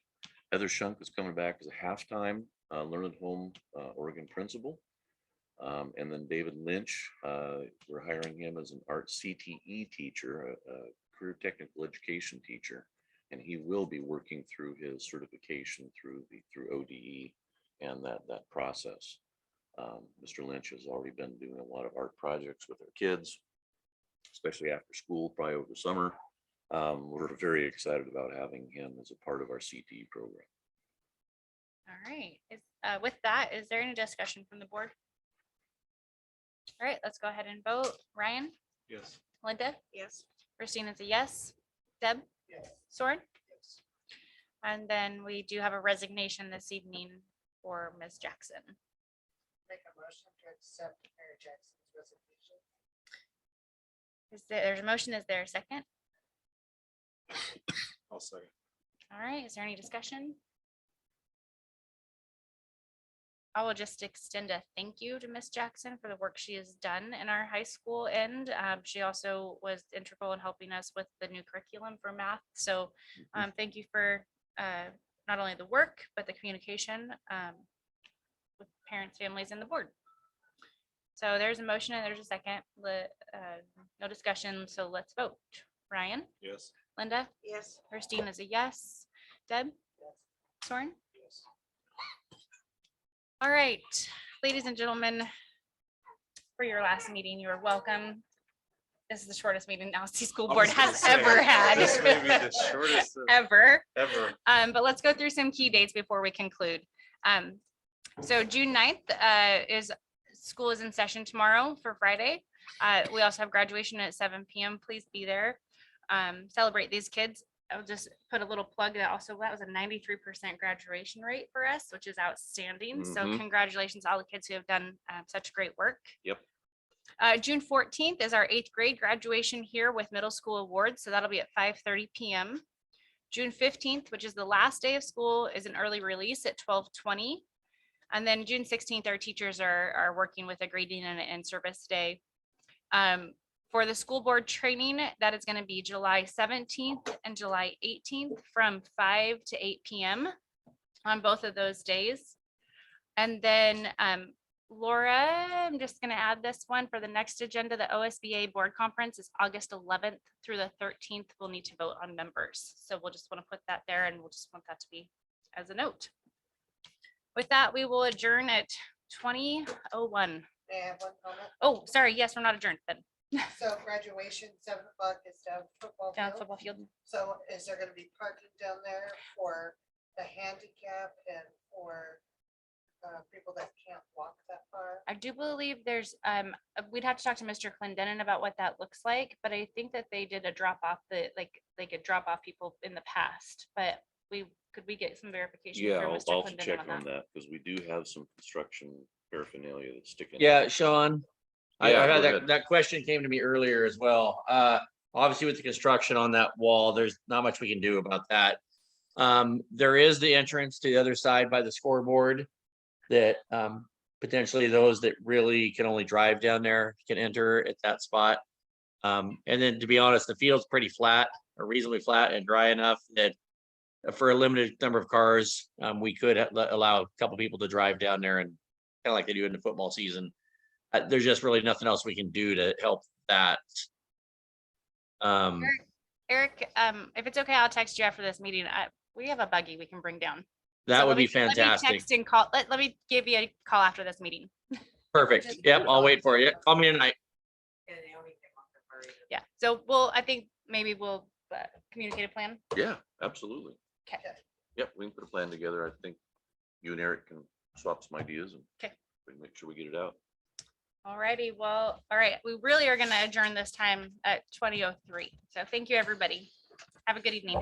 Heather Shunk is coming back as a halftime Learn at Home Oregon principal. And then David Lynch, we're hiring him as an art CTE teacher, a career technical education teacher. And he will be working through his certification through ODE and that process. Mr. Lynch has already been doing a lot of art projects with our kids, especially after school, probably over the summer. We're very excited about having him as a part of our CTE program. All right, with that, is there any discussion from the board? All right, let's go ahead and vote. Ryan, Yes. Linda, Yes. Christine is a yes. Deb, Yes. Soren? Yes. And then we do have a resignation this evening for Ms. Jackson. Make a motion to accept Mary Jackson's resignation. There's a motion, is there a second? I'll second. All right, is there any discussion? I will just extend a thank you to Ms. Jackson for the work she has done in our high school end. She also was integral in helping us with the new curriculum for math. So thank you for not only the work, but the communication with parents, families, and the board. So there's a motion and there's a second. No discussion, so let's vote. Ryan, Yes. Linda, Yes. Christine is a yes. Deb, Yes. Soren? Yes. All right, ladies and gentlemen, for your last meeting, you are welcome. This is the shortest meeting Alcee School I Board was gonna has say, ever had. this may be the shortest Ever. ever. But let's go through some key dates before we conclude. So June 9th is school is in session tomorrow for Friday. We also have graduation at 7 p.m. Please be there. Celebrate these kids. I'll just put a little plug that also that was a 93% graduation rate for us, which is outstanding. So Mhm. congratulations to all the kids who have done such great work. Yep. June 14th is our 8th grade graduation here with middle school awards. So that'll be at 5:30 p.m. June 15th, which is the last day of school, is an early release at 12:20. And then June 16th, our teachers are working with a grading and service day. For the school board training, that is going to be July 17th and July 18th from 5 to 8 PM on both of those days. And then Laura, I'm just going to add this one for the next agenda. The OSBA board conference is August 11th through the 13th. We'll need to vote on members. So we'll just want to put that there, and we'll just want that to be as a note. With that, we will adjourn at 20:01. May I have one comment? Oh, sorry. Yes, we're not adjourned then. So graduation, 7 o'clock is down football Down field. football field. So is there gonna be parking down there for the handicap and for people that can't walk that far? I do believe there's, we'd have to talk to Mr. Clendenin about what that looks like, but I think that they did a drop off they could drop off people in the past, but could we get some verification? Yeah, from I'll Mr. also Clendenin check on that because we do have some construction paraphernalia that's sticking. Yeah, Sean. I Yeah, had go that, ahead. that question came to me earlier as well. Obviously with the construction on that wall, there's not much we can do about that. There is the entrance to the other side by the scoreboard that, potentially those that really can only drive down there can enter at that spot. And then to be honest, the field's pretty flat or reasonably flat and dry enough that for a limited number of cars, we could allow a couple people to drive down there and kind of like they do in the football season. There's just really nothing else we can do to help that. Eric, if it's okay, I'll text you after this meeting. We have a buggy we can bring down. That So would be let me fantastic. text and call, let me give you a call after this meeting. Perfect. Yep, I'll wait for you. Call me tonight. Yeah, so I think maybe we'll communicate a plan. Yeah, absolutely. Okay. Yep, we can put a plan together. I think you and Eric can swap some ideas and Okay. we can make sure we get it out. All righty, well, all right, we really are gonna adjourn this time at 20:03. So thank you, everybody. Have a good evening.